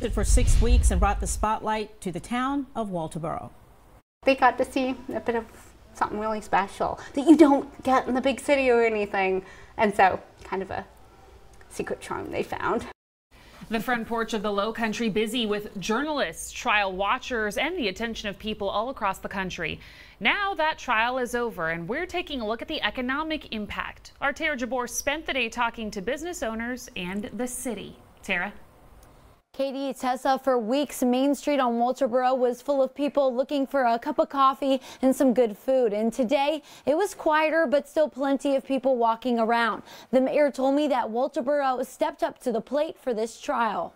For 6 weeks and brought the spotlight to the town of Walterboro. They got to see a bit of something really special that you don't get in the big city or anything. And so kind of a secret charm they found. The front porch of the Lowcountry busy with journalists, trial watchers, and the attention of people all across the country. Now that trial is over and we're taking a look at the economic impact. Our Tara Jabor spent the day talking to business owners and the city. Tara? Katie, Tessa, for weeks, Main Street on Walterboro was full of people looking for a cup of coffee and some good food. And today, it was quieter, but still plenty of people walking around. The mayor told me that Walterboro stepped up to the plate for this trial.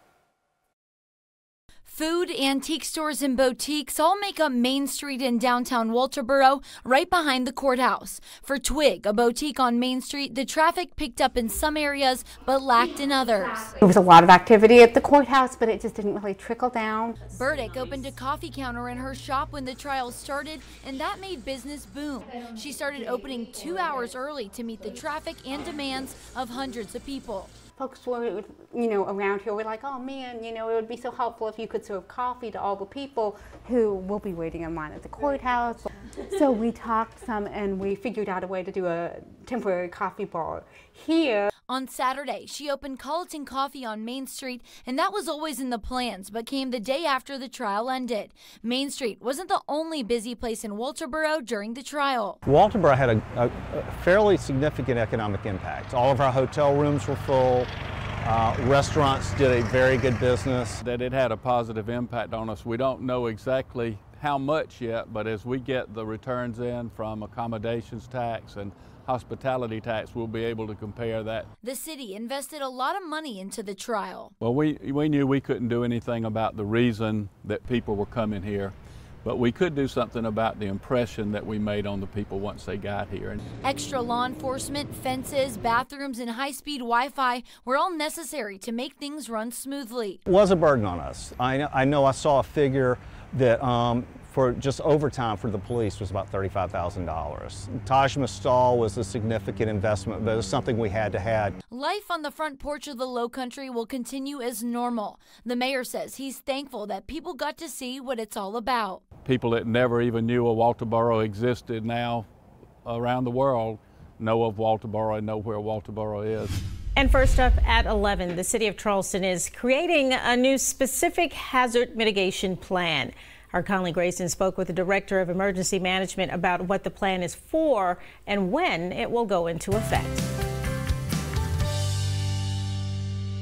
Food, antique stores, and boutiques all make up Main Street in downtown Walterboro, right behind the courthouse. For Twig, a boutique on Main Street, the traffic picked up in some areas but lacked in others. There was a lot of activity at the courthouse, but it just didn't really trickle down. Burdick opened a coffee counter in her shop when the trial started, and that made business boom. She started opening 2 hours early to meet the traffic and demands of hundreds of people. Folks were, around here were like, oh man, it would be so helpful if you could serve coffee to all the people who will be waiting in line at the courthouse. So we talked some and we figured out a way to do a temporary coffee bar here. On Saturday, she opened Colleton Coffee on Main Street, and that was always in the plans, but came the day after the trial ended. Main Street wasn't the only busy place in Walterboro during the trial. Walterboro had a fairly significant economic impact. All of our hotel rooms were full. Restaurants did a very good business. That it had a positive impact on us. We don't know exactly how much yet, but as we get the returns in from accommodations tax and hospitality tax, we'll be able to compare that. The city invested a lot of money into the trial. Well, we knew we couldn't do anything about the reason that people were coming here, but we could do something about the impression that we made on the people once they got here. Extra law enforcement, fences, bathrooms, and high-speed Wi-Fi were all necessary to make things run smoothly. It was a burden on us. I know I saw a figure that for just overtime for the police was about $35,000. Taj Mahal was a significant investment, but it was something we had to have. Life on the front porch of the Lowcountry will continue as normal. The mayor says he's thankful that people got to see what it's all about. People that never even knew a Walterboro existed now around the world know of Walterboro and know where Walterboro is. And first up at 11, the city of Charleston is creating a new specific hazard mitigation plan. Our Conley Grayson spoke with the Director of Emergency Management about what the plan is for and when it will go into effect.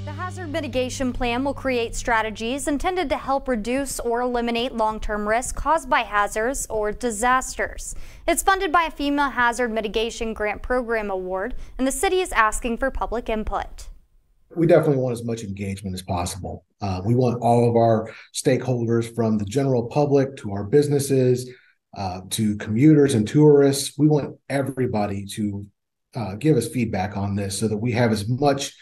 The Hazard Mitigation Plan will create strategies intended to help reduce or eliminate long-term risk caused by hazards or disasters. It's funded by a FEMA Hazard Mitigation Grant Program Award, and the city is asking for public input. We definitely want as much engagement as possible. We want all of our stakeholders, from the general public to our businesses, to commuters and tourists. We want everybody to give us feedback on this so that we have as much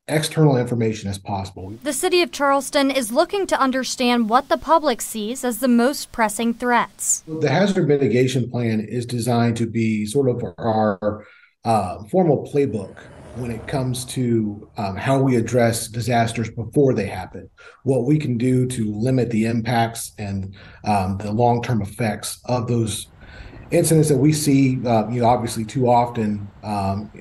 external information as possible. The city of Charleston is looking to understand what the public sees as the most pressing threats. The Hazard Mitigation Plan is designed to be sort of our formal playbook when it comes to how we address disasters before they happen, what we can do to limit the impacts and the long-term effects of those incidents that we see, obviously too often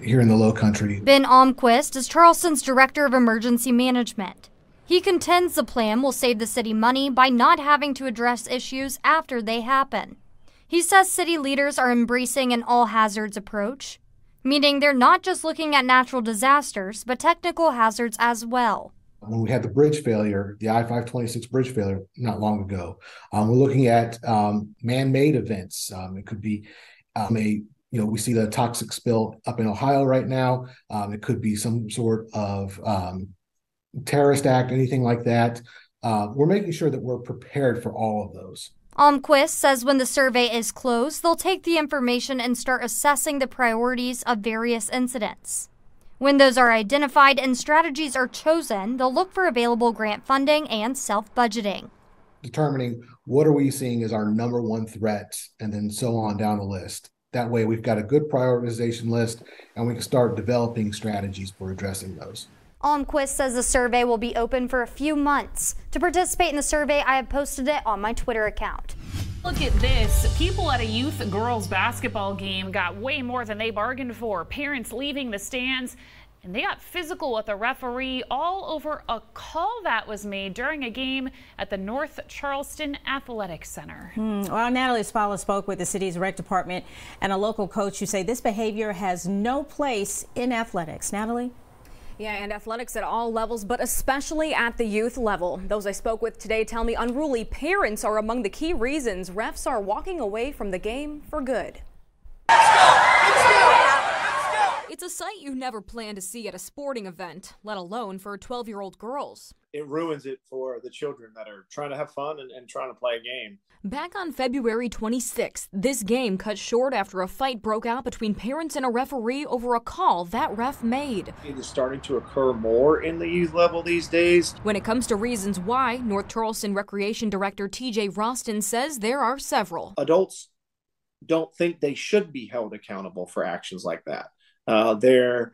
here in the Lowcountry. Ben Almquist is Charleston's Director of Emergency Management. He contends the plan will save the city money by not having to address issues after they happen. He says city leaders are embracing an all-hazards approach, meaning they're not just looking at natural disasters, but technical hazards as well. When we had the bridge failure, the I-526 bridge failure not long ago, we're looking at man-made events. It could be we see the toxic spill up in Ohio right now. It could be some sort of terrorist act, anything like that. We're making sure that we're prepared for all of those. Almquist says when the survey is closed, they'll take the information and start assessing the priorities of various incidents. When those are identified and strategies are chosen, they'll look for available grant funding and self-budgeting. Determining what are we seeing as our number one threat, and then so on down the list. That way we've got a good prioritization list and we can start developing strategies for addressing those. Almquist says the survey will be open for a few months. To participate in the survey, I have posted it on my Twitter account. Look at this. People at a youth girls basketball game got way more than they bargained for. Parents leaving the stands, and they got physical with a referee all over a call that was made during a game at the North Charleston Athletic Center. Well, Natalie Spalla spoke with the city's rec department and a local coach who say this behavior has no place in athletics. Natalie? Yeah, and athletics at all levels, but especially at the youth level. Those I spoke with today tell me unruly parents are among the key reasons refs are walking away from the game for good. It's a sight you never plan to see at a sporting event, let alone for 12-year-old girls. It ruins it for the children that are trying to have fun and trying to play a game. Back on February 26th, this game cut short after a fight broke out between parents and a referee over a call that ref made. It is starting to occur more in the youth level these days. When it comes to reasons why, North Charleston Recreation Director TJ Roston says there are several. Adults don't think they should be held accountable for actions like that. They're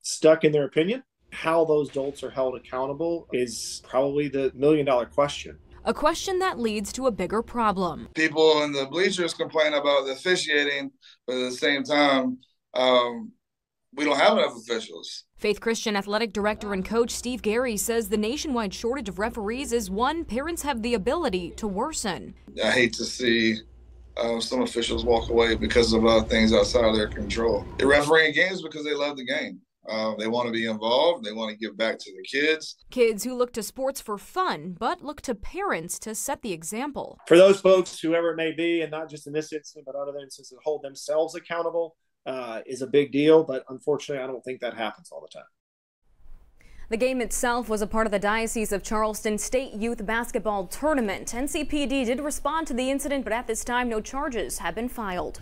stuck in their opinion. How those adults are held accountable is probably the million-dollar question. A question that leads to a bigger problem. People in the bleachers complain about the officiating, but at the same time, we don't have enough officials. Faith Christian Athletic Director and Coach Steve Gary says the nationwide shortage of referees is one parents have the ability to worsen. I hate to see some officials walk away because of things outside of their control. They're refereeing games because they love the game. They want to be involved. They want to give back to the kids. Kids who look to sports for fun, but look to parents to set the example. For those folks, whoever it may be, and not just in this instance, but other instances, that hold themselves accountable is a big deal. But unfortunately, I don't think that happens all the time. The game itself was a part of the Diocese of Charleston State Youth Basketball Tournament. NCPD did respond to the incident, but at this time, no charges have been filed.